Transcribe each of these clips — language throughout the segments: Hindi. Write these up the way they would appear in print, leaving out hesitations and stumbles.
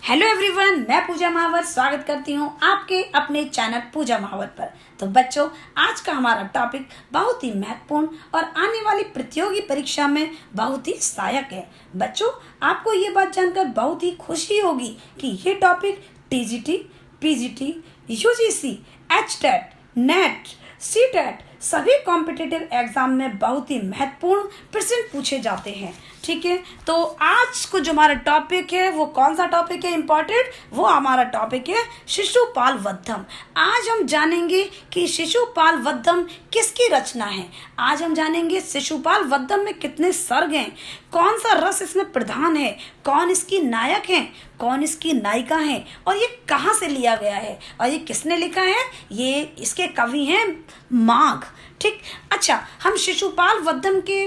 हेलो एवरीवन, मैं पूजा महावर स्वागत करती हूँ आपके अपने चैनल पूजा महावर पर। तो बच्चों, आज का हमारा टॉपिक बहुत ही महत्वपूर्ण और आने वाली प्रतियोगी परीक्षा में बहुत ही सहायक है। बच्चों, आपको ये बात जानकर बहुत ही खुशी होगी कि ये topic TGT, PGT, UGC, HTET, net, CTET सभी कॉम्पिटिटिव एग्जाम में बहुत ही महत्वपूर्ण प्रश्न पूछे जाते हैं। ठीक है, तो आज को जो हमारा टॉपिक है वो कौन सा टॉपिक है इम्पोर्टेंट, वो हमारा टॉपिक है शिशुपाल वधम। आज हम जानेंगे कि शिशुपाल वधम किसकी रचना है। आज हम जानेंगे शिशुपाल वधम में कितने सर्ग हैं, कौन सा रस इसमें प्रधान है, कौन इसकी नायक है, कौन इसकी नायिका है और ये कहाँ से लिया गया है और ये किसने लिखा है। ये इसके कवि हैं माघ। ठीक, अच्छा, हम शिशुपाल वधम के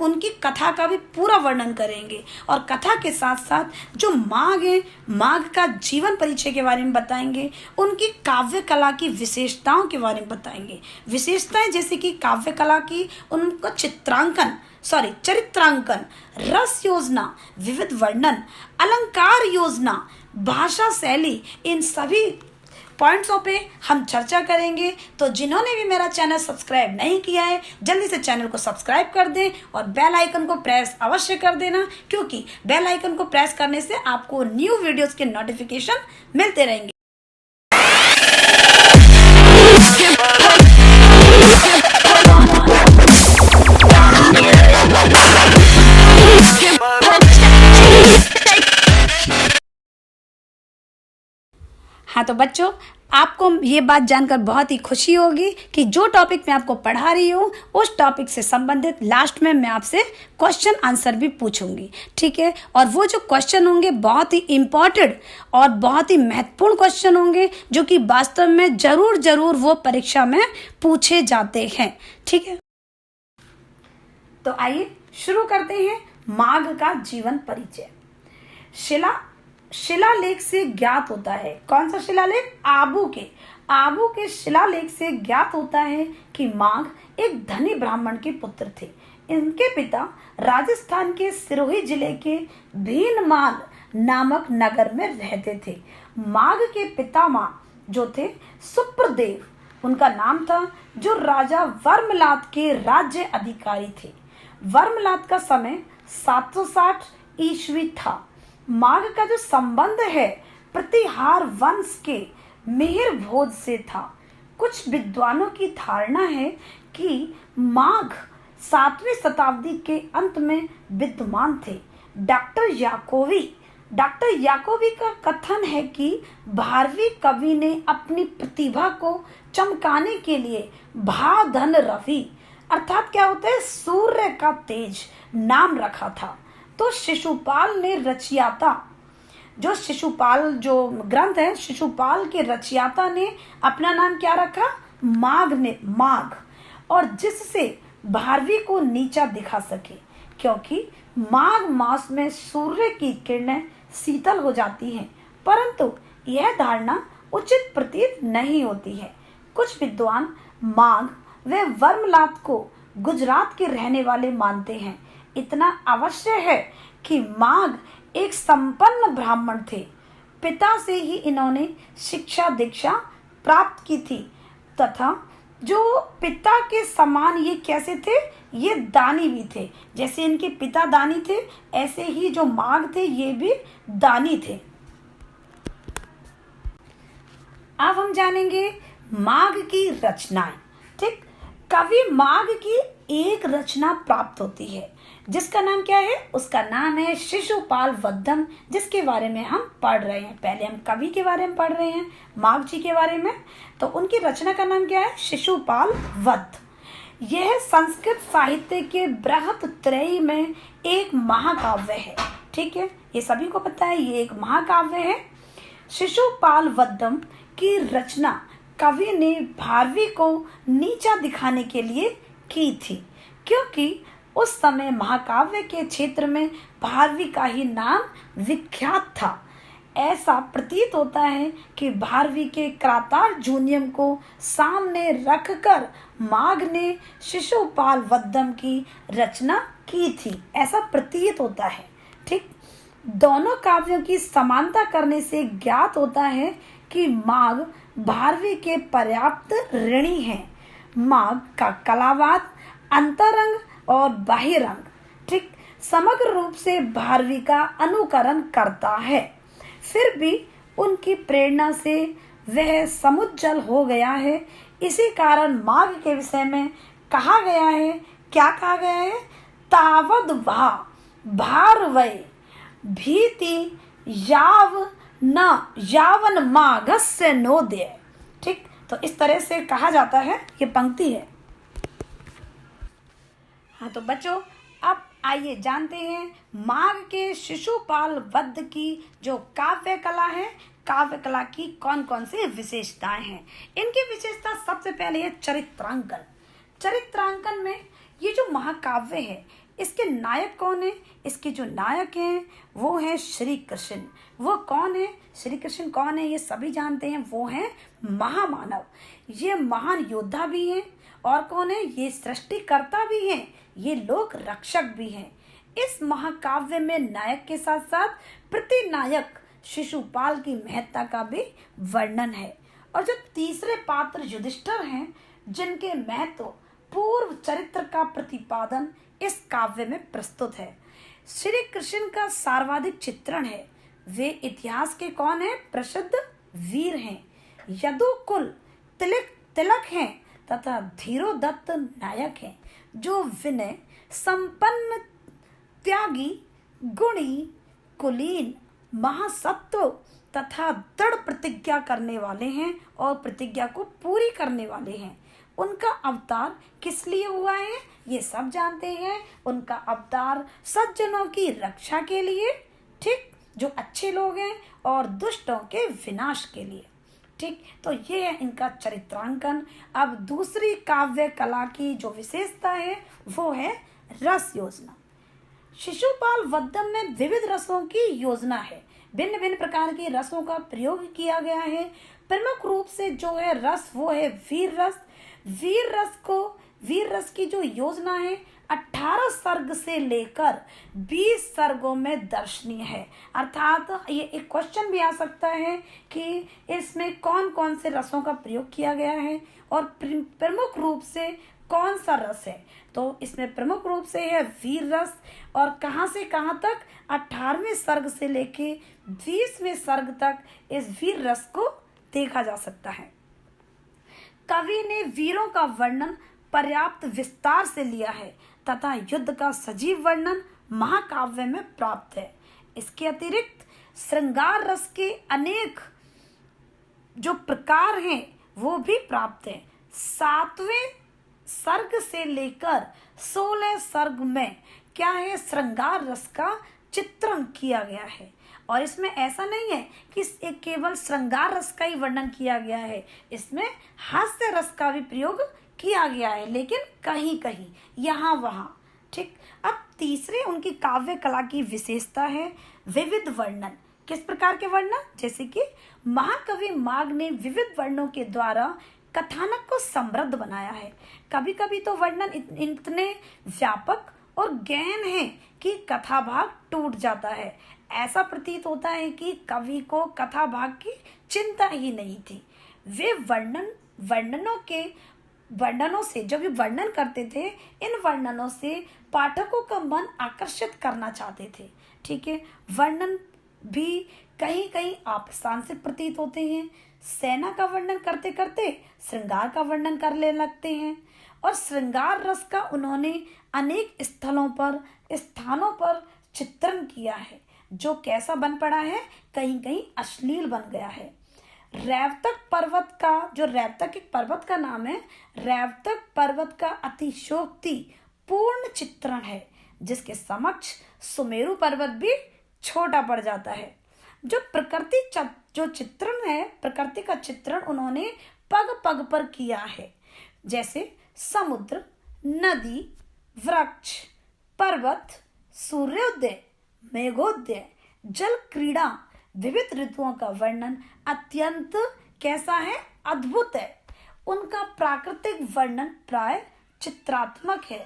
उनकी कथा का भी पूरा वर्णन करेंगे और कथा के साथ साथ जो माघ है, माघ का जीवन परिचय के बारे में बताएंगे, उनकी काव्य कला की विशेषताओं के बारे में बताएंगे। विशेषताएं जैसे कि काव्य कला की उनका चरित्रांकन, रस योजना, विविध वर्णन, अलंकार योजना, भाषा शैली, इन सभी पॉइंट्सों पे हम चर्चा करेंगे। तो जिन्होंने भी मेरा चैनल सब्सक्राइब नहीं किया है, जल्दी से चैनल को सब्सक्राइब कर दें और बेल आइकन को प्रेस अवश्य कर देना, क्योंकि बेल आइकन को प्रेस करने से आपको न्यू वीडियोस के नोटिफिकेशन मिलते रहेंगे। हाँ, तो बच्चों, आपको ये बात जानकर बहुत ही खुशी होगी कि जो टॉपिक मैं आपको पढ़ा रही हूँ उस टॉपिक से संबंधित लास्ट में मैं आपसे क्वेश्चन आंसर भी पूछूंगी। ठीक है, और वो जो क्वेश्चन होंगे बहुत ही इम्पोर्टेंट और बहुत ही महत्वपूर्ण क्वेश्चन होंगे, जो कि वास्तव में जरूर वो परीक्षा में पूछे जाते हैं। ठीक है, तो आइए शुरू करते हैं। माघ का जीवन परिचय शिलालेख से ज्ञात होता है। कौन सा शिलालेख? आबू के शिलालेख से ज्ञात होता है कि माघ एक धनी ब्राह्मण के पुत्र थे। इनके पिता राजस्थान के सिरोही जिले के भीनमाल नामक नगर में रहते थे। माघ के पितामह जो थे सुप्रदेव, उनका नाम था, जो राजा वर्मलात के राज्य अधिकारी थे। वर्मलात का समय 760 ईस्वी था। माघ का जो संबंध है प्रतिहार वंश के मिहिर भोज से था। कुछ विद्वानों की धारणा है कि माघ 7वीं शताब्दी के अंत में विद्यमान थे। डॉक्टर याकोबी का कथन है कि भारवी कवि ने अपनी प्रतिभा को चमकाने के लिए भाधन रवि, अर्थात क्या होता है, सूर्य का तेज, नाम रखा था। तो शिशुपाल जो ग्रंथ है, शिशुपाल के रचयिता ने अपना नाम क्या रखा? माघ, और जिससे भारवी को नीचा दिखा सके, क्योंकि माघ मास में सूर्य की किरणें शीतल हो जाती हैं, परंतु यह धारणा उचित प्रतीत नहीं होती है। कुछ विद्वान माघ व वर्मलात को गुजरात के रहने वाले मानते हैं। इतना अवश्य है कि माघ एक संपन्न ब्राह्मण थे। पिता से ही इन्होंने शिक्षा दीक्षा प्राप्त की थी, तथा जो पिता के समान ये कैसे थे, ये दानी भी थे। जैसे इनके पिता दानी थे, ऐसे ही जो माघ थे ये भी दानी थे। अब हम जानेंगे माघ की रचनाएं। ठीक, कवि माघ की एक रचना प्राप्त होती है जिसका नाम क्या है? उसका नाम है शिशुपाल वधम, जिसके बारे में हम पढ़ रहे हैं। पहले हम कवि के बारे में पढ़ रहे हैं, माघ जी के बारे में। तो उनकी रचना का नाम क्या है? शिशुपाल वध। यह संस्कृत साहित्य के बृहत्त्रयी में एक महाकाव्य है। ठीक है, ये सभी को पता है, ये एक महाकाव्य है। शिशुपाल वधम की रचना कवि ने भारवी को नीचा दिखाने के लिए की थी, क्योंकि उस समय महाकाव्य के क्षेत्र में भारवी का ही नाम विख्यात था। ऐसा प्रतीत होता है कि भारवी के क्रातार जूनियम को सामने रखकर माघ ने शिशुपाल वधम की रचना की थी, ऐसा प्रतीत होता है। ठीक, दोनों काव्यों की समानता करने से ज्ञात होता है कि माघ भारवी के पर्याप्त ऋणी हैं। माघ का कलावाद अंतरंग और बाह्यरंग ठीक समग्र रूप से भारवी का अनुकरण करता है। फिर भी उनकी प्रेरणा से वह समुज्जल हो गया है। इसी कारण माघ के विषय में कहा गया है, क्या कहा गया है? तावद भा भारवै भीति याव न यावन माघस्य नोदय। ठीक, तो इस तरह से कहा जाता है, ये पंक्ति है। हाँ तो बच्चों, अब आइए जानते हैं माघ के शिशुपाल वध की जो काव्य कला है, काव्य कला की कौन कौन सी विशेषताएं हैं। इनकी विशेषता सबसे पहले है चरित्रांकन। चरित्रांकन में ये जो महाकाव्य है, इसके नायक कौन है? इसके जो नायक हैं वो है श्री कृष्ण। वो कौन है? श्री कृष्ण कौन है ये सभी जानते हैं, वो हैं महामानव। ये महान योद्धा भी हैं और कौन है? ये सृष्टिकर्ता भी हैं, ये लोक रक्षक भी हैं। इस महाकाव्य में नायक के साथ साथ प्रतिनायक शिशुपाल की महत्ता का भी वर्णन है। और जो तीसरे पात्र युधिष्ठिर हैं, जिनके महत्व पूर्व चरित्र का प्रतिपादन इस काव्य में प्रस्तुत है। श्री कृष्ण का सर्वाधिक चित्रण है। वे इतिहास के कौन है? प्रसिद्ध वीर हैं, यदुकुल तिलक हैं तथा धीरोदत्त नायक हैं, जो विनय संपन्न, त्यागी, गुणी, कुलीन, महासत्व तथा दृढ़ प्रतिज्ञा करने वाले हैं और प्रतिज्ञा को पूरी करने वाले हैं। उनका अवतार किस लिए हुआ है ये सब जानते हैं। उनका अवतार सज्जनों की रक्षा के लिए, ठीक, जो अच्छे लोग हैं, और दुष्टों के विनाश के लिए। ठीक, तो ये है इनका चरित्रांकन। अब दूसरी काव्य कला की जो विशेषता है वो है रस योजना। शिशुपाल वधम में विविध रसों की योजना है। भिन्न भिन्न प्रकार के रसों का प्रयोग किया गया है। प्रमुख रूप से जो है रस वो है वीर रस। वीर रस की जो योजना है 18 सर्ग से लेकर 20 सर्गों में दर्शनीय है। अर्थात ये एक क्वेश्चन भी आ सकता है कि इसमें कौन कौन से रसों का प्रयोग किया गया है और प्रमुख रूप से कौन सा रस है। तो इसमें प्रमुख रूप से है वीर रस। और कहाँ से कहाँ तक? 18वें सर्ग से लेके 20वें सर्ग तक इस वीर रस को देखा जा सकता है। कवि ने वीरों का वर्णन पर्याप्त विस्तार से लिया है तथा युद्ध का सजीव वर्णन महाकाव्य में प्राप्त है। इसके अतिरिक्त श्रृंगार रस के अनेक जो प्रकार हैं वो भी प्राप्त है। 7वें सर्ग से लेकर 16 सर्ग में क्या है? श्रृंगार रस का चित्रण किया गया है। और इसमें ऐसा नहीं है कि एक केवल श्रृंगार रस का ही वर्णन किया गया है, इसमें हास्य रस का भी प्रयोग किया गया है, लेकिन कहीं कहीं यहाँ वहाँ। ठीक, अब तीसरे उनकी काव्य कला की विशेषता है विविध वर्णन। किस प्रकार के वर्णन? जैसे कि महाकवि माघ ने विविध वर्णों के द्वारा कथानक को समृद्ध बनाया है। कभी कभी तो वर्णन इतने व्यापक और गहन है कि कथा भाग टूट जाता है। ऐसा प्रतीत होता है कि कवि को कथा भाग की चिंता ही नहीं थी। वे वर्णनों से जो भी वर्णन करते थे, इन वर्णनों से पाठकों का मन आकर्षित करना चाहते थे। ठीक है, वर्णन भी कहीं कहीं आप्रासंगिक प्रतीत होते हैं। सेना का वर्णन करते करते श्रृंगार का वर्णन करने लगते हैं और श्रृंगार रस का उन्होंने अनेक स्थानों पर चित्रण किया है, जो कैसा बन पड़ा है? कहीं कहीं अश्लील बन गया है। रैवतक एक पर्वत का नाम है, रैवतक पर्वत का अतिशयोक्ति पूर्ण चित्रण है, जिसके समक्ष सुमेरु पर्वत भी छोटा पड़ जाता है। जो चित्रण है, प्रकृति का चित्रण उन्होंने पग पग पर किया है, जैसे समुद्र, नदी, वृक्ष, पर्वत, सूर्योदय, मेघोदय, जल क्रीड़ा, विविध ऋतुओं का वर्णन अत्यंत कैसा है? अद्भुत है। उनका प्राकृतिक वर्णन प्राय चित्रात्मक है,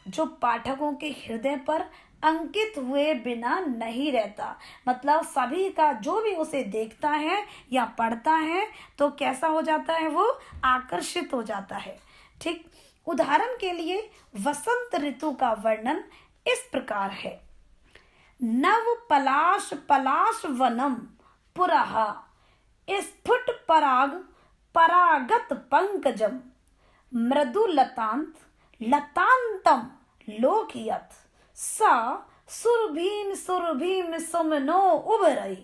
जो पाठकों के हृदय पर अंकित हुए बिना नहीं रहता। मतलब सभी का जो भी उसे देखता है या पढ़ता है तो कैसा हो जाता है, वो आकर्षित हो जाता है। ठीक, उदाहरण के लिए वसंत ऋतु का वर्णन इस प्रकार है। नव पलाश पलाश वनम पुरः स्फुट पराग परागत पंकजम मृदु लतांत लतांतम लोकयत सा सुरभीम सुरभीम सुमनो उभरई।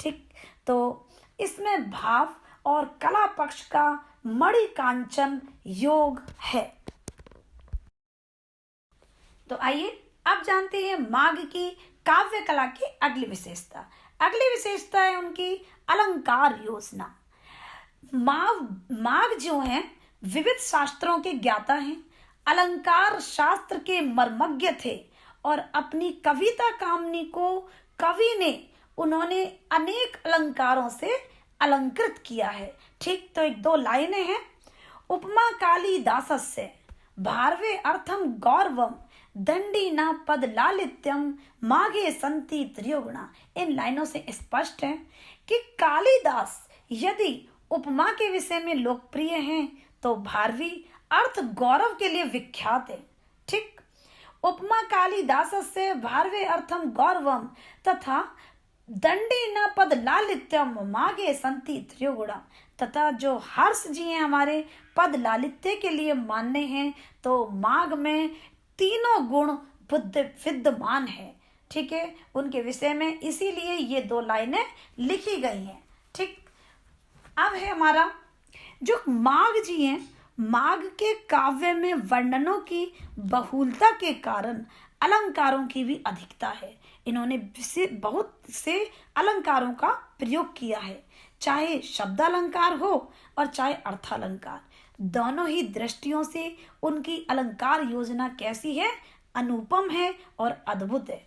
ठीक, तो इसमें भाव और कला पक्ष का मणि कांचन योग है। तो आइए अब जानते हैं माघ की काव्य कला की अगली विशेषता। अगली विशेषता है उनकी अलंकार योजना। माघ जो है विविध शास्त्रों के ज्ञाता हैं, अलंकार शास्त्र के मर्मज्ञ थे और अपनी कविता कामनी को कवि ने उन्होंने अनेक अलंकारों से अलंकृत किया है। ठीक, तो एक दो लाइनें हैं। उपमा कालिदासस्य भारवे अर्थम गौरवम दंडी न पद लालित्यम माघे संति त्रियोगुणा। इन लाइनों से स्पष्ट है कि कालिदास यदि उपमा के विषय में लोकप्रिय हैं तो भारवी अर्थ गौरव के लिए विख्यात है। ठीक, उपमा कालिदास से भारवे अर्थम गौरवम तथा दंडी न पद लालित्यम माघे संति त्रियोगुणा। तथा जो हर्ष जी हैं हमारे पद लालित्य के लिए मान्य हैं तो माघ में तीनों गुण बुद्ध विद्यमान है। ठीक है, उनके विषय में इसीलिए ये दो लाइनें लिखी गई हैं। ठीक, अब है हमारा जो माघ जी हैं, माघ के काव्य में वर्णनों की बहुलता के कारण अलंकारों की भी अधिकता है। इन्होंने बहुत से अलंकारों का प्रयोग किया है, चाहे शब्द अलंकार हो और चाहे अर्थालंकार। दोनों ही दृष्टियों से उनकी अलंकार योजना कैसी है, अनुपम है और अद्भुत है।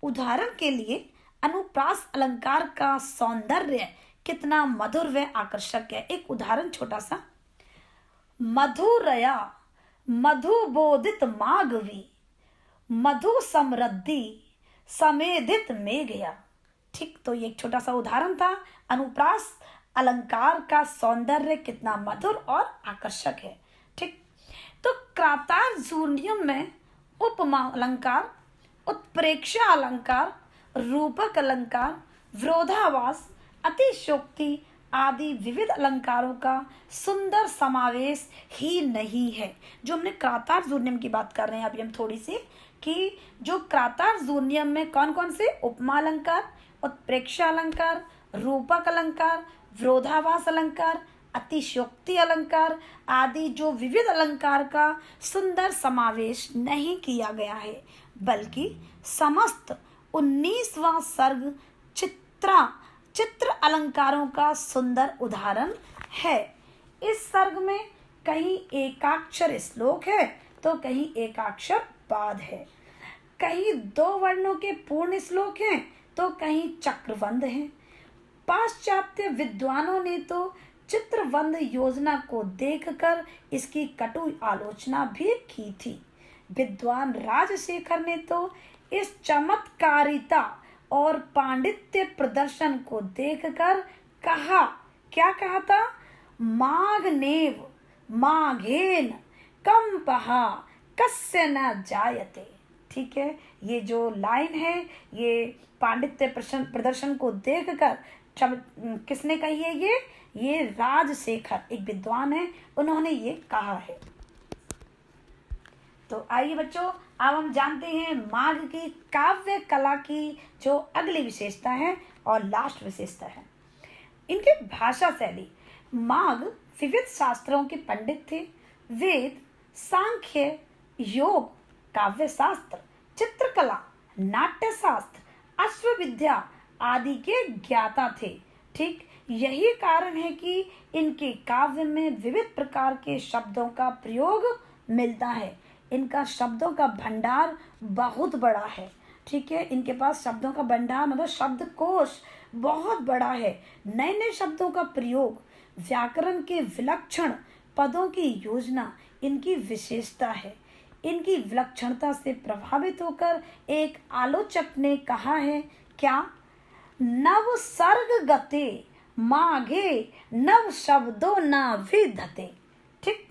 उदाहरण के लिए अनुप्रास अलंकार का सौंदर्य कितना मधुर व आकर्षक है। एक उदाहरण छोटा सा, मधुरया मधुबोधित माघवी मधु समृद्धि समेधित मेघया। ठीक, तो ये एक छोटा सा उदाहरण था। अनुप्रास अलंकार का सौंदर्य कितना मधुर और आकर्षक है। ठीक, तो क्रातार जूर्नियम में उपमा अलंकार, उत्प्रेक्षा अलंकार, रूपक अलंकार, विरोधाभास, अतिशयोक्ति आदि विविध अलंकारों का सुंदर समावेश ही नहीं है। जो हमने क्रातार जूर्नियम की बात कर रहे हैं अभी हम थोड़ी सी, कि जो क्रातार जूर्नियम में कौन कौन से उपमा अलंकार, उत्प्रेक्षा अलंकार, रूपक अलंकार, विरोधाभास अलंकार, अतिशयोक्ति अलंकार आदि जो विविध अलंकार का सुंदर समावेश नहीं किया गया है, बल्कि समस्त 19वां सर्ग चित्र अलंकारों का सुंदर उदाहरण है। इस सर्ग में कहीं एकाक्षर श्लोक है तो कहीं एकाक्षर पाद है, कहीं दो वर्णों के पूर्ण श्लोक हैं तो कहीं चक्रबंध हैं। पाश्चात्य विद्वानों ने तो चित्रबंध योजना को देखकर इसकी कटु आलोचना भी की थी। विद्वान राजशेखर ने तो इस चमत्कारिता और पांडित्य प्रदर्शन को देखकर कहा, क्या कहा था, माघनेव माघेन कंपहा कस्य न जायते। ठीक है, ये जो लाइन है ये पांडित्य प्रदर्शन को देखकर किसने कही है, ये राजशेखर एक विद्वान है, उन्होंने ये कहा है। तो आइए बच्चों, अब हम जानते हैं माघ की काव्य कला की जो अगली विशेषता है और लास्ट विशेषता है इनके भाषा शैली। माघ विविध शास्त्रों के पंडित थे। वेद, सांख्य, योग, काव्य शास्त्र, चित्रकला, नाट्य शास्त्र, अश्वविद्या आदि के ज्ञाता थे। ठीक, यही कारण है कि इनके काव्य में विविध प्रकार के शब्दों का प्रयोग मिलता है। इनका शब्दों का भंडार बहुत बड़ा है। ठीक है, इनके पास शब्दों का भंडार मतलब शब्दकोश बहुत बड़ा है। नए नए शब्दों का प्रयोग, व्याकरण के विलक्षण पदों की योजना इनकी विशेषता है। इनकी विलक्षणता से प्रभावित होकर एक आलोचक ने कहा है, क्या नव सर्ग गते माघे नव शब्दों न विधते। ठीक,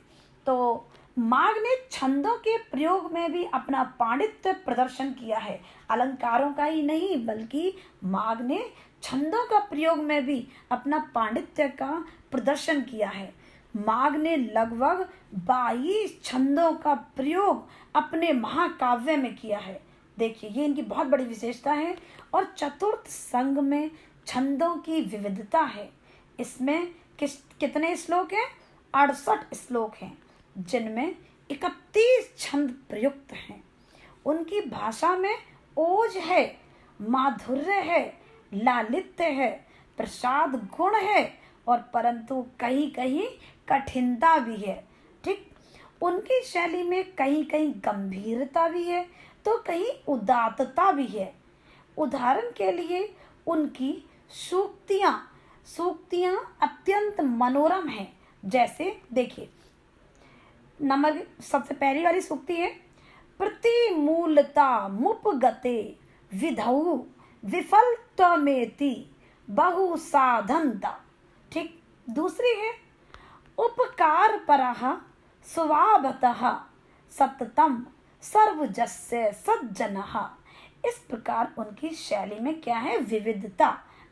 तो माघ ने छंदों के प्रयोग में भी अपना पांडित्य प्रदर्शन किया है। अलंकारों का ही नहीं बल्कि माघ ने छंदों का प्रयोग में भी अपना पांडित्य का प्रदर्शन किया है। माघ ने लगभग 22 छंदों का प्रयोग अपने महाकाव्य में किया है। देखिए, ये इनकी बहुत बड़ी विशेषता है। और चतुर्थ संग में छंदों की विविधता है। इसमें कितने श्लोक हैं? 68 श्लोक हैं, जिनमें 31 छंद प्रयुक्त हैं। उनकी भाषा में ओज है, माधुर्य है, लालित्य है, प्रसाद गुण है और परंतु कहीं कहीं कठिनता भी है। ठीक, उनकी शैली में कहीं कहीं गंभीरता भी है तो कहीं उदात्तता भी है। उदाहरण के लिए उनकी सूक्तियां अत्यंत मनोरम हैं। जैसे देखिए, नंबर सबसे पहली वाली सूक्ति है, प्रतिमूलता मुपगते विधौ विफलत्वमेति बहु साधनता। ठीक, दूसरी है, उपकार परः स्वभावतः सततम सर्वजस्य सज्जनः। इस प्रकार उनकी शैली में क्या है? विविधता,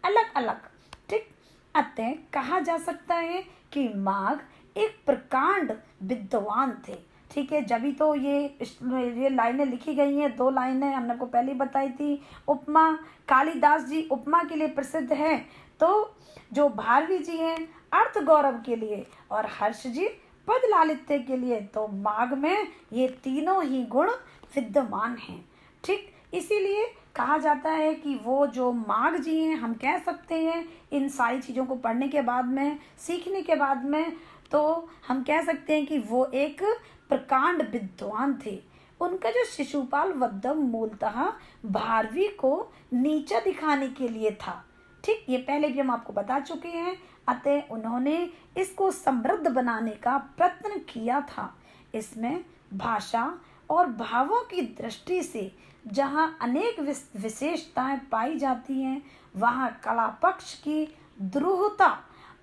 अलग अलग। ठीक, अतः कहा जा सकता है कि माघ एक प्रकांड विद्वान थे। ठीक है, जभी तो ये लाइनें लिखी गई हैं। 2 लाइनें हमने आपको पहले बताई थी। उपमा, कालिदास जी उपमा के लिए प्रसिद्ध हैं, तो जो भारवी जी हैं अर्थ गौरव के लिए और हर्ष जी पद लालित्य के लिए। तो माघ में ये तीनों ही गुण विद्यमान हैं। ठीक, इसीलिए कहा जाता है कि वो जो माघ जी हैं, हम कह सकते हैं इन सारी चीज़ों को पढ़ने के बाद में, सीखने के बाद में, तो हम कह सकते हैं कि वो एक प्रकांड विद्वान थे। उनका जो शिशुपाल वद्दम मूलतः भारवी को नीचा दिखाने के लिए था। ठीक, ये पहले भी हम आपको बता चुके हैं। अतः उन्होंने इसको समृद्ध बनाने का प्रयत्न किया था। इसमें भाषा और भावों की दृष्टि से जहाँ अनेक विशेषताएं पाई जाती हैं, वहाँ कला पक्ष की द्रुहता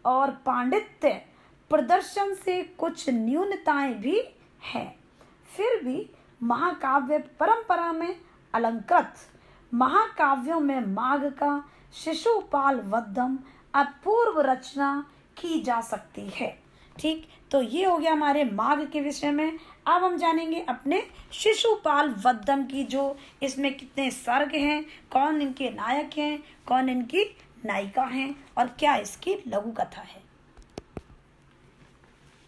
और पांडित्य प्रदर्शन से कुछ न्यूनताएं भी हैं। फिर भी महाकाव्य परंपरा में अलंकृत महाकाव्यों में माघ का शिशुपाल वद्दम अपूर्व रचना की जा सकती है। ठीक, तो ये हो गया हमारे माघ के विषय में। अब हम जानेंगे अपने शिशुपाल वद्दम की, जो इसमें कितने सर्ग हैं, कौन इनके नायक हैं, कौन इनकी नायिका हैं और क्या इसकी लघु कथा है।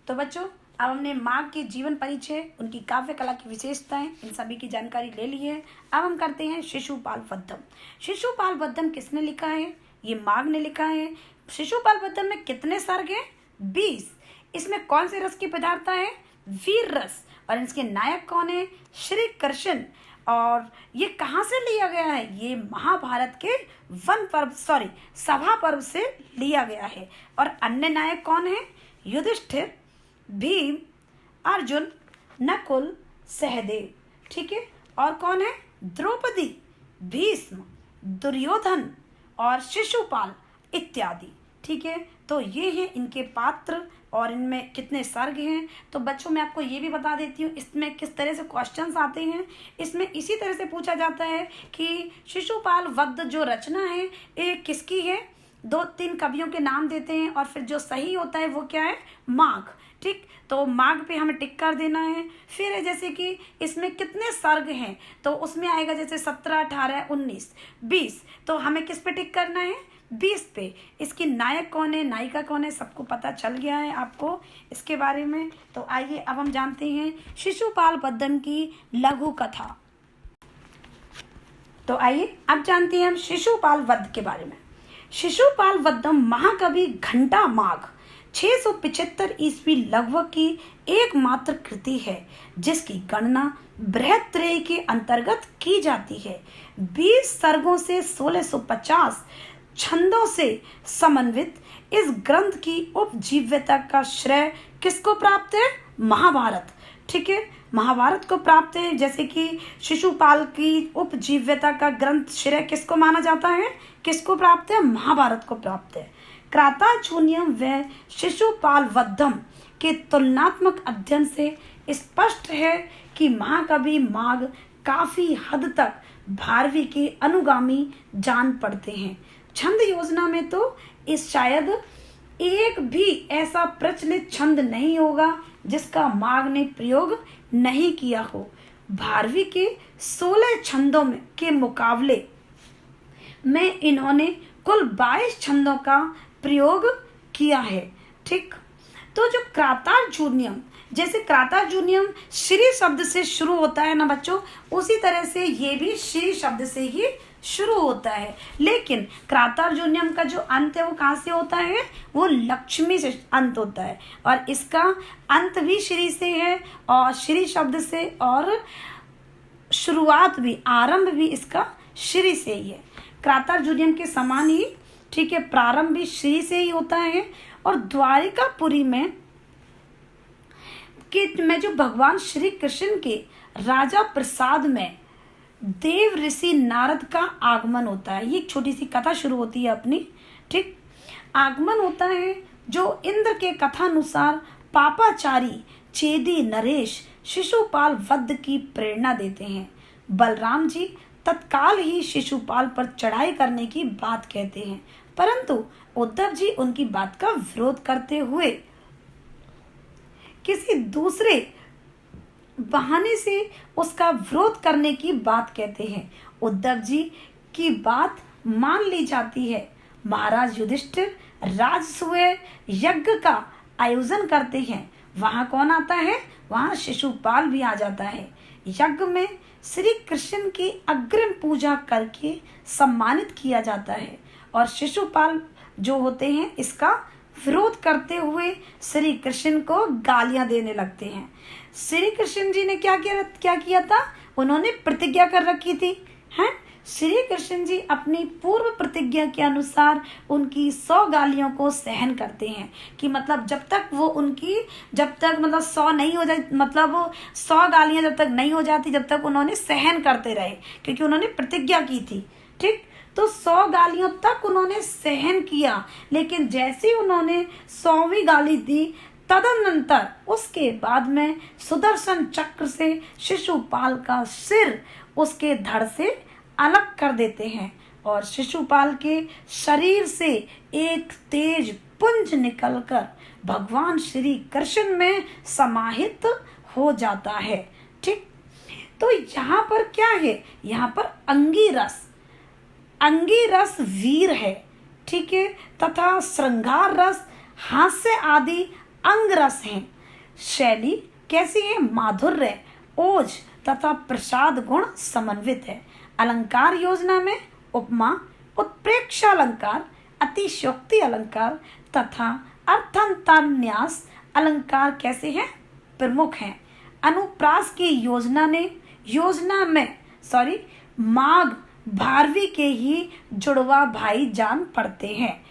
तो बच्चों, अब हमने माघ के जीवन परिचय, उनकी काव्य कला की विशेषताएं, इन सभी की जानकारी ले ली है। अब हम करते हैं शिशुपाल वद्दम। शिशुपाल वद्दम किसने लिखा है? ये माघ ने लिखा है। शिशुपाल वद्दम में कितने सर्ग हैं? 20। इसमें कौन से रस की पदार्थ है? वीर रस। और इसके नायक कौन है? श्री कृष्ण। और ये कहाँ से लिया गया है? ये महाभारत के सभा पर्व से लिया गया है। और अन्य नायक कौन है? युधिष्ठिर, भीम, अर्जुन, नकुल, सहदेव। ठीक है, और कौन है? द्रौपदी, भीष्म, दुर्योधन और शिशुपाल इत्यादि। ठीक है, तो ये हैं इनके पात्र और इनमें कितने सर्ग हैं। तो बच्चों, मैं आपको ये भी बता देती हूँ इसमें किस तरह से क्वेश्चंस आते हैं। इसमें इसी तरह से पूछा जाता है कि शिशुपाल वद्द जो रचना है ये किसकी है? 2-3 कवियों के नाम देते हैं और फिर जो सही होता है वो क्या है? माघ। ठीक, तो माघ पे हमें टिक कर देना है। फिर है जैसे कि इसमें कितने सर्ग हैं, तो उसमें आएगा जैसे 17, 18, 19, 20। तो हमें किस पे टिक करना है? 20 पे। इसकी नायक कौन है, नायिका कौन है, सबको पता चल गया है आपको इसके बारे में। तो आइए अब हम जानते हैं शिशुपाल वद्दम की लघु कथा। तो आइए अब जानते हैं हम शिशुपाल वद्द के बारे में। शिशुपाल वद्दम महाकवि घंटा माघ 675 ईस्वी लगभग की एकमात्र कृति है जिसकी गणना बृहत्त्रयी के अंतर्गत की जाती है। 20 सर्गों से 1650 छंदों से समन्वित इस ग्रंथ की उपजीव्यता का श्रेय किसको प्राप्त है? महाभारत। ठीक है, महाभारत को प्राप्त है, जैसे कि शिशुपाल की उपजीव्यता का ग्रंथ श्रेय किसको माना जाता है, किसको प्राप्त है, महाभारत को प्राप्त है। क्रातार्जुनीयम व शिशुपाल वधम के तुलनात्मक अध्ययन से स्पष्ट है कि महाकवि माघ काफी हद तक भारवी के अनुगामी जान पड़ते हैं। छंद योजना में तो इस शायद एक भी ऐसा प्रचलित छंद नहीं होगा जिसका माघ ने प्रयोग नहीं किया हो। भारवी के 16 छंदों में के मुकाबले में इन्होंने कुल 22 छंदों का प्रयोग किया है। ठीक, तो जो क्रातार्जुनीयम, जैसे क्रातार्जुनीयम श्री शब्द से शुरू होता है ना बच्चों, उसी तरह से ये भी श्री शब्द से ही शुरू होता है। लेकिन क्रातार्जुनीयम का जो अंत है वो कहाँ से होता है, वो लक्ष्मी से अंत होता है, और इसका अंत भी श्री से है और श्री शब्द से, और शुरुआत भी, आरंभ भी इसका श्री से ही है। क्रातार्जुनीयम के समान ही, ठीक है, प्रारंभ भी श्री से ही होता है। और द्वारिकापुरी में जो भगवान श्री कृष्ण के राजा प्रसाद में देव ऋषि नारद का आगमन होता है। ये एक छोटी सी कथा शुरू होती है अपनी। ठीक, आगमन होता है जो इंद्र के कथानुसार पापाचारी चेदी नरेश शिशुपाल वध की प्रेरणा देते हैं। बलराम जी तत्काल ही शिशुपाल पर चढ़ाई करने की बात कहते हैं, परंतु उद्धव जी उनकी बात का विरोध करते हुए किसी दूसरे बहाने से उसका विरोध करने की बात कहते हैं। उद्धव जी की बात मान ली जाती है। महाराज युधिष्ठिर राजसूय यज्ञ का आयोजन करते हैं। वहां कौन आता है, वहां शिशुपाल भी आ जाता है। यज्ञ में श्री कृष्ण की अग्रिम पूजा करके सम्मानित किया जाता है, और शिशुपाल जो होते हैं इसका विरोध करते हुए श्री कृष्ण को गालियां देने लगते हैं। श्री कृष्ण जी ने क्या किया था, उन्होंने प्रतिज्ञा कर रखी थी, हैं? श्री कृष्ण जी अपनी पूर्व प्रतिज्ञा के अनुसार उनकी 100 गालियों को सहन करते हैं, कि मतलब जब तक 100 नहीं हो जाए, मतलब 100 गालियां जब तक नहीं हो जाती, जब तक उन्होंने सहन करते रहे, क्योंकि उन्होंने प्रतिज्ञा की थी। ठीक, तो 100 गालियों तक उन्होंने सहन किया, लेकिन जैसे ही उन्होंने 100वीं गाली दी, तदनंतर उसके बाद में सुदर्शन चक्र से शिशुपाल का सिर उसके धड़ से अलग कर देते हैं, और शिशुपाल के शरीर से एक तेज पुंज निकलकर भगवान श्री कृष्ण में समाहित हो जाता है। ठीक, तो यहाँ पर क्या है, यहाँ पर अंगी रस वीर है, ठीक है, तथा श्रृंगार रस, हास्य आदि अंग रस हैं। शैली कैसी है, माधुर्य, ओज तथा प्रसाद गुण समन्वित है। अलंकार योजना में उपमा, उत्प्रेक्षालंकार, अतिशयोक्ति अलंकार तथा अर्थांतरन्यास अलंकार कैसे हैं, प्रमुख हैं। अनुप्रास की योजना में माघ भारवी के ही जुड़वा भाई जान पड़ते हैं।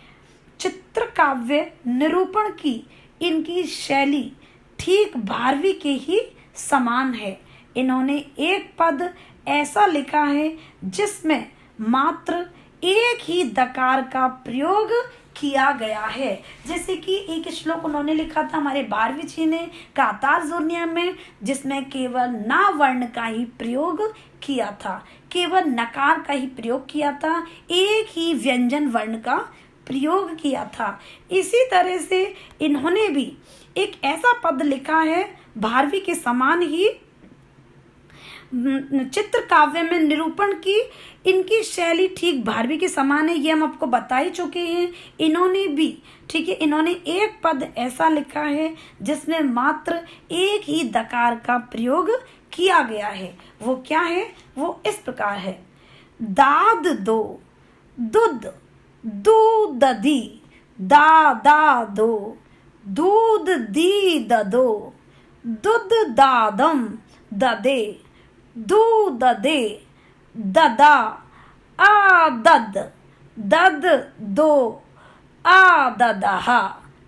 चित्र काव्य निरूपण की इनकी शैली ठीक भारवी के ही समान है। इन्होंने एक पद ऐसा लिखा है जिसमें मात्र एक ही दकार का प्रयोग किया गया है। जैसे कि एक श्लोक उन्होंने लिखा था हमारे भारवी जी ने क्रातार्जुनीयम में, जिसमें केवल ना वर्ण का ही प्रयोग किया था, केवल नकार का ही प्रयोग किया था, एक ही व्यंजन वर्ण का प्रयोग किया था। इसी तरह से इन्होंने भी एक ऐसा पद लिखा है भारवी के समान ही। चित्र काव्य में निरूपण की इनकी शैली ठीक भारवी के समान है, ये हम आपको बता ही चुके हैं। इन्होंने भी, ठीक है, इन्होंने एक पद ऐसा लिखा है जिसमें मात्र एक ही दकार का प्रयोग किया गया है। वो क्या है, वो इस प्रकार है। दाद दो, दुद, दूध दी, दा दो, दूध दी ददो, दुद दादम ददे, दूध दे, ददा, आ दद, दद दो, आ ददहा।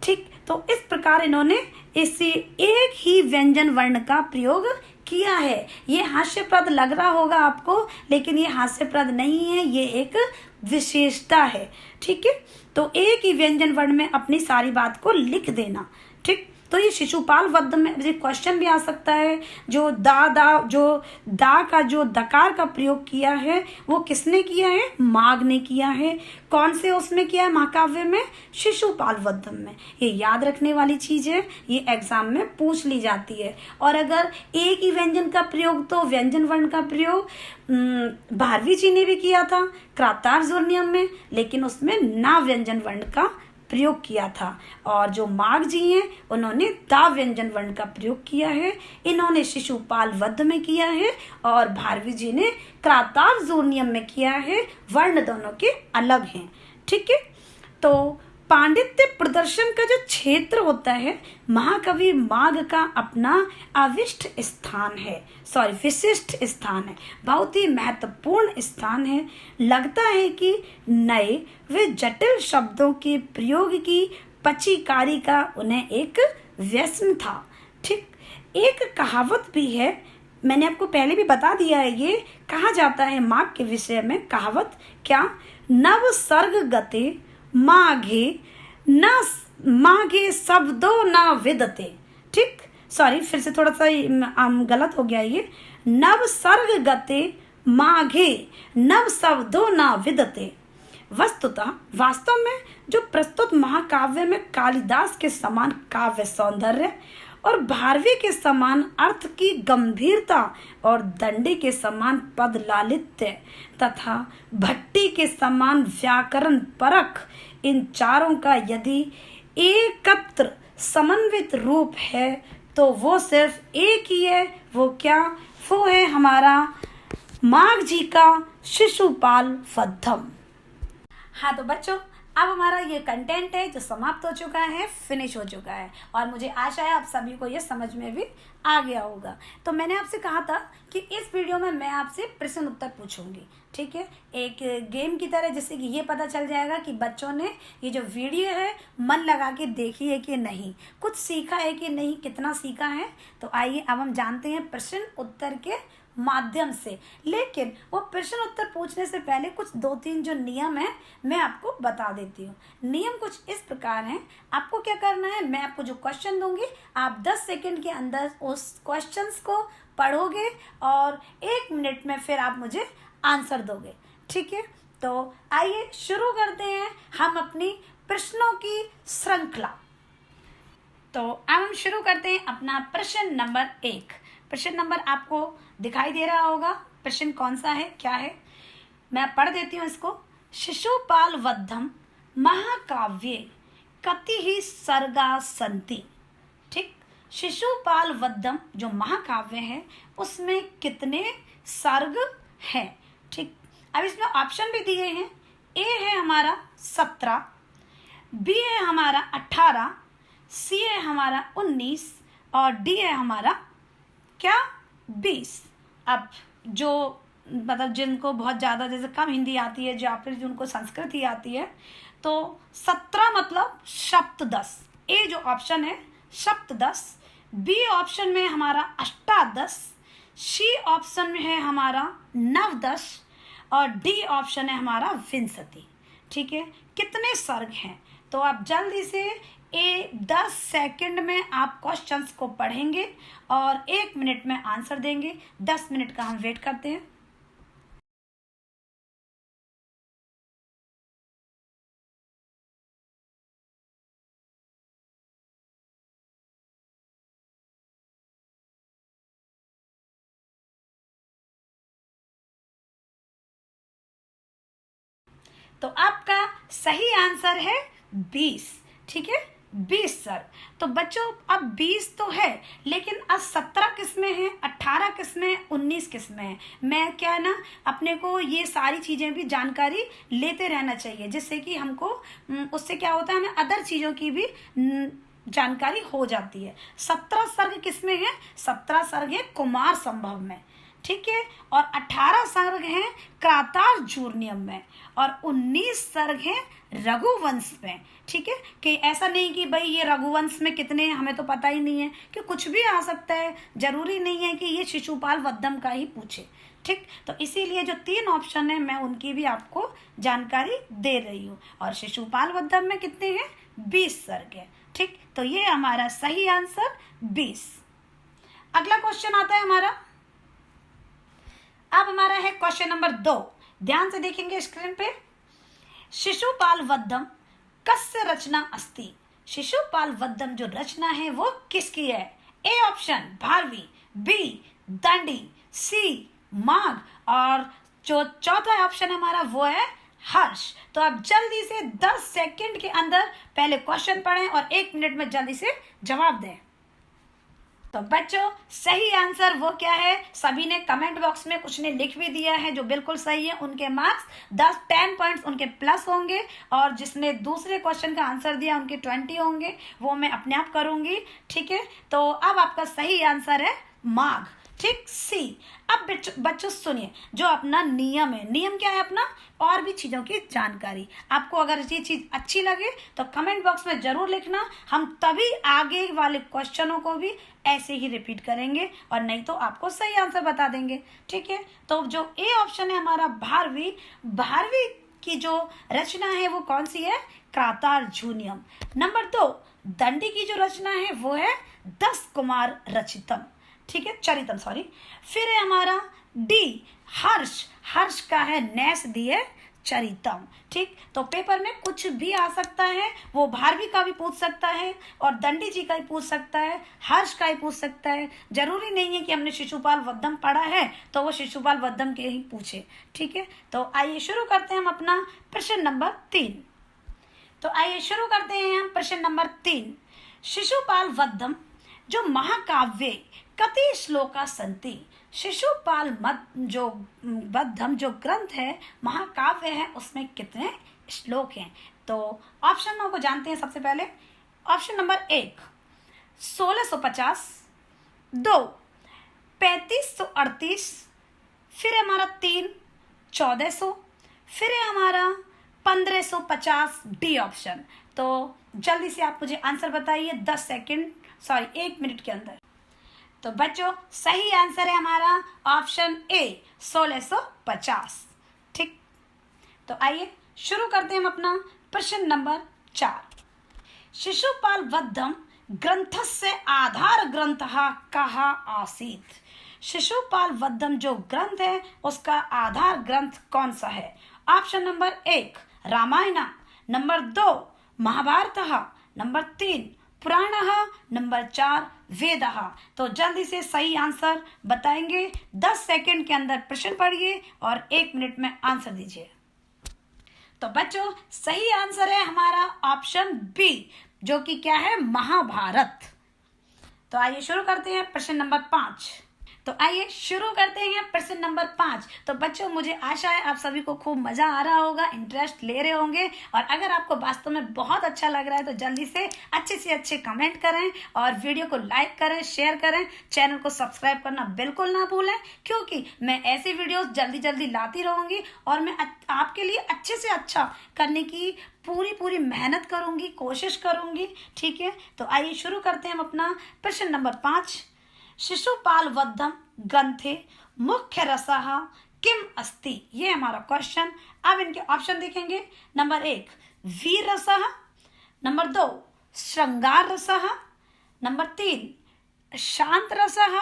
ठीक, तो इस प्रकार इन्होंने इसी एक ही व्यंजन वर्ण का प्रयोग किया है। ये हास्यप्रद लग रहा होगा आपको, लेकिन ये हास्यप्रद नहीं है, ये एक विशेषता है। ठीक है, तो एक ही व्यंजन वर्ण में अपनी सारी बात को लिख देना। ठीक, तो ये शिशुपाल वध में क्वेश्चन भी आ सकता है। जो दा का जो दकार का प्रयोग किया है वो किसने किया है? माघ ने किया है। कौन से उसमें किया है? महाकाव्य में, शिशुपाल वध में। ये याद रखने वाली चीज है, ये एग्जाम में पूछ ली जाती है। और अगर एक ही व्यंजन का प्रयोग, तो व्यंजन वर्ण का प्रयोग भारवी जी ने भी किया था क्रातार्जुनियम में, लेकिन उसमें ना व्यंजन वर्ण का प्रयोग किया था। और जो माघ जी हैं उन्होंने दा व्यंजन वर्ण का प्रयोग किया है। इन्होंने शिशुपाल वध में किया है और भारवी जी ने क्रातार्जुनियम में किया है। वर्ण दोनों के अलग हैं। ठीक है, तो पांडित्य प्रदर्शन का जो क्षेत्र होता है, महाकवि माघ का अपना विशिष्ट स्थान है, बहुत ही महत्वपूर्ण स्थान है। लगता है कि नए व जटिल शब्दों के प्रयोग की पचीकारी का उन्हें एक व्यसन था। ठीक, एक कहावत भी है, मैंने आपको पहले भी बता दिया है, ये कहा जाता है माघ के विषय में कहावत, क्या? नव सर्ग गते माघे न माघे शब्दो न विदते। ठीक, सॉरी, फिर से थोड़ा सा गलत हो गया ये। नव सर्ग गते माघे नव शब्दो न विदते। वस्तुतः वास्तव में जो प्रस्तुत महाकाव्य में कालिदास के समान काव्य सौंदर्य और भारवी के समान अर्थ की गंभीरता और दंडी के समान पद लालित्य तथा भट्टी के समान व्याकरण परख, इन चारों का यदि एकत्र समन्वित रूप है तो वो सिर्फ एक ही है। वो क्या? वो है हमारा माघ जी का शिशुपाल वधम। हाँ, तो बच्चों, अब हमारा ये कंटेंट है जो समाप्त हो चुका है, फिनिश हो चुका है, और मुझे आशा है आप सभी को ये समझ में भी आ गया होगा। तो मैंने आपसे कहा था कि इस वीडियो में मैं आपसे प्रश्न उत्तर पूछूंगी। ठीक है, एक गेम की तरह, जिससे कि ये पता चल जाएगा कि बच्चों ने ये जो वीडियो है मन लगा के देखी है कि नहीं, कुछ सीखा है कि नहीं, कितना सीखा है। तो आइए अब हम जानते हैं प्रश्न उत्तर के माध्यम से। लेकिन वो प्रश्न उत्तर पूछने से पहले कुछ 2-3 जो नियम है मैं आपको बता देती हूँ। नियम कुछ इस प्रकार हैं। आपको क्या करना है, मैं आपको जो क्वेश्चन दूंगी आप 10 सेकंड के अंदर उस क्वेश्चंस को पढ़ोगे और 1 मिनट में फिर आप मुझे आंसर दोगे। ठीक है, तो आइए शुरू करते हैं हम अपनी प्रश्नों की श्रृंखला। तो अब हम शुरू करते हैं अपना प्रश्न नंबर 1। प्रश्न नंबर आपको दिखाई दे रहा होगा, प्रश्न कौन सा है, क्या है, मैं पढ़ देती हूँ इसको। शिशुपाल वधम महाकाव्ये कति ही सर्गा संति। ठीक, शिशुपाल वधम जो महाकाव्य है उसमें कितने सर्ग हैं। ठीक, अब इसमें ऑप्शन भी दिए हैं। ए है हमारा 17, बी है हमारा 18, सी है हमारा 19 और डी है हमारा क्या 20। अब जो मतलब जिनको बहुत ज़्यादा जैसे कम हिंदी आती है या फिर जिनको संस्कृत ही आती है, तो 17 मतलब सप्तदश। ए जो ऑप्शन है सप्तदश, बी ऑप्शन में हमारा अष्टादश, सी ऑप्शन में है हमारा नवदश और डी ऑप्शन है हमारा विंशति। ठीक है, कितने सर्ग हैं? तो आप जल्दी से 10 सेकंड में आप क्वेश्चंस को पढ़ेंगे और 1 मिनट में आंसर देंगे। 10 मिनट का हम वेट करते हैं। तो आपका सही आंसर है 20। ठीक है, 20 सर। तो बच्चों अब 20 तो है, लेकिन अब 17 किस्में हैं, 18 किस्में, 19 किस्में हैं। मैं क्या है ना, अपने को ये सारी चीज़ें भी जानकारी लेते रहना चाहिए, जिससे कि हमको उससे क्या होता है, हमें अदर चीज़ों की भी जानकारी हो जाती है। 17 सर्ग किसमें है? 17 सर्ग है कुमार संभव में। ठीक है, और 18 सर्ग हैं क्रातार जूर्नियम में और 19 सर्ग हैं रघुवंश में। ठीक है, कि ऐसा नहीं कि भाई ये रघुवंश में कितने हैं हमें तो पता ही नहीं है, कि कुछ भी आ सकता है, जरूरी नहीं है कि ये शिशुपाल वद्दम का ही पूछे। ठीक, तो इसीलिए जो 3 ऑप्शन है मैं उनकी भी आपको जानकारी दे रही हूँ। और शिशुपाल वद्दम में कितने हैं? 20 सर्ग है। ठीक, तो ये हमारा सही आंसर 20। अगला क्वेश्चन आता है हमारा, अब हमारा है क्वेश्चन नंबर 2। ध्यान से देखेंगे स्क्रीन पे। शिशुपाल वद्दम कस्य रचना अस्ति? शिशुपाल वद्दम जो रचना है वो किसकी है? ए ऑप्शन भारवी, बी दंडी, सी माघ, और जो चौथा ऑप्शन हमारा वो है हर्ष। तो आप जल्दी से 10 सेकंड के अंदर पहले क्वेश्चन पढ़ें और 1 मिनट में जल्दी से जवाब दें। तो बच्चों सही आंसर वो क्या है? सभी ने कमेंट बॉक्स में कुछ ने लिख भी दिया है, जो बिल्कुल सही है उनके मार्क्स 10 पॉइंट्स उनके प्लस होंगे, और जिसने दूसरे क्वेश्चन का आंसर दिया उनके 20 होंगे, वो मैं अपने आप करूंगी। ठीक है, तो अब आपका सही आंसर है माघ। ठीक, सी। अब बच्चों सुनिए, जो अपना नियम है, नियम क्या है अपना? और भी चीजों की जानकारी। आपको अगर ये चीज अच्छी लगे तो कमेंट बॉक्स में जरूर लिखना, हम तभी आगे वाले क्वेश्चनों को भी ऐसे ही रिपीट करेंगे, और नहीं तो आपको सही आंसर बता देंगे। ठीक है, तो जो ए ऑप्शन है हमारा भारवी, भारवी की जो रचना है वो कौन सी है? क्रातार जूनियम। नंबर 2 दंडी की जो रचना है वो है 10 कुमार रचितम। ठीक है, चरितम सॉरी। फिर है हमारा डी हर्ष, हर्ष का है नैस दिए चरितम। ठीक, तो पेपर में कुछ भी आ सकता है, वो भारवी का भी पूछ सकता है और दंडी जी का भी पूछ सकता है, हर्ष का ही पूछ सकता है। जरूरी नहीं है कि हमने शिशुपाल वद्दम पढ़ा है तो वो शिशुपाल वद्दम के ही पूछे। ठीक है, तो आइए शुरू करते हैं हम अपना प्रश्न नंबर 3। तो आइए शुरू करते हैं हम प्रश्न नंबर 3। शिशुपाल वद्दम जो महाकाव्य कति श्लोका संति? शिशुपाल जो वद्दम जो ग्रंथ है, महाकाव्य है, उसमें कितने श्लोक हैं? तो ऑप्शनों को जानते हैं। सबसे पहले ऑप्शन नंबर 1 1650, 2 3538, फिर है हमारा 3 1400, फिर है हमारा 1550 डी ऑप्शन। तो जल्दी से आप मुझे आंसर बताइए 10 सेकंड सॉरी 1 मिनट के अंदर। तो बच्चों सही आंसर है हमारा ऑप्शन ए 1650। ठीक, तो आइए शुरू करते हैं हम अपना प्रश्न नंबर 4। शिशुपाल वद्दम ग्रंथस्य आधार ग्रंथः कः आसीत्? शिशुपाल वद्दम जो ग्रंथ है उसका आधार ग्रंथ कौन सा है? Option number 1 Ramayana, number 2 Mahabharata, number 3 Purana, number 4 Veda. तो जल्दी से सही आंसर बताएंगे। 10 सेकंड के अंदर प्रश्न पढ़िए और 1 मिनट में आंसर दीजिए। तो बच्चों सही आंसर है हमारा ऑप्शन बी, जो कि क्या है? महाभारत। तो आइए शुरू करते हैं प्रश्न नंबर 5। तो आइए शुरू करते हैं प्रश्न नंबर 5। तो बच्चों मुझे आशा है आप सभी को खूब मजा आ रहा होगा, इंटरेस्ट ले रहे होंगे, और अगर आपको वास्तव में बहुत अच्छा लग रहा है तो जल्दी से अच्छे कमेंट करें और वीडियो को लाइक करें, शेयर करें, चैनल को सब्सक्राइब करना बिल्कुल ना भूलें, क्योंकि मैं ऐसी वीडियोस जल्दी लाती रहूंगी और मैं आपके लिए अच्छे से अच्छा करने की पूरी मेहनत करूंगी, कोशिश करूंगी। ठीक है, तो आइए शुरू करते हैं हम अपना प्रश्न नंबर 5। शिशुपाल वद्दम ग्रंथे मुख्य रसः किम अस्ति? ये हमारा क्वेश्चन। अब इनके ऑप्शन देखेंगे। नंबर 1 वीर रसः, नंबर 2 श्रृंगार रसः, नंबर 3 शांत रसः,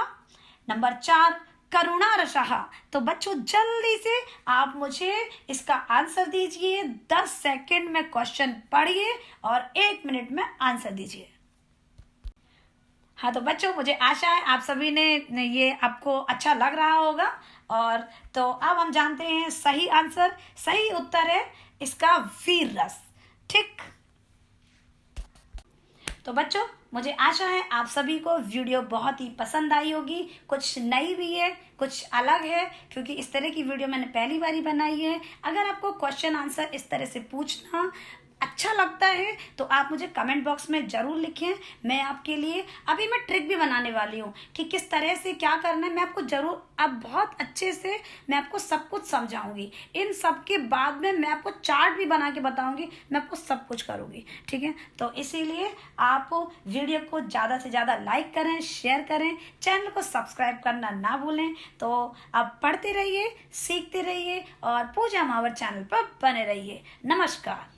नंबर 4 करुणा रसः। तो बच्चों जल्दी से आप मुझे इसका आंसर दीजिए। 10 सेकंड में क्वेश्चन पढ़िए और 1 मिनट में आंसर दीजिए। हाँ, तो बच्चों मुझे आशा है आप सभी ने ये आपको अच्छा लग रहा होगा। और तो अब हम जानते हैं सही आंसर। सही उत्तर है इसका वीर रस। ठीक, तो बच्चों मुझे आशा है आप सभी को वीडियो बहुत ही पसंद आई होगी। कुछ नई भी है, कुछ अलग है, क्योंकि इस तरह की वीडियो मैंने पहली बार ही बनाई है। अगर आपको क्वेश्चन आंसर इस तरह से पूछना अच्छा लगता है तो आप मुझे कमेंट बॉक्स में ज़रूर लिखें। मैं आपके लिए अभी मैं ट्रिक भी बनाने वाली हूँ कि किस तरह से क्या करना है। मैं आपको ज़रूर अब बहुत अच्छे से मैं आपको सब कुछ समझाऊंगी। इन सब के बाद में मैं आपको चार्ट भी बना के बताऊंगी, मैं आपको सब कुछ करूँगी, ठीक है। तो इसीलिए आप वीडियो को ज़्यादा से ज़्यादा लाइक करें, शेयर करें, चैनल को सब्सक्राइब करना ना भूलें। तो आप पढ़ते रहिए, सीखते रहिए और पूजा महावर चैनल पर बने रहिए। नमस्कार।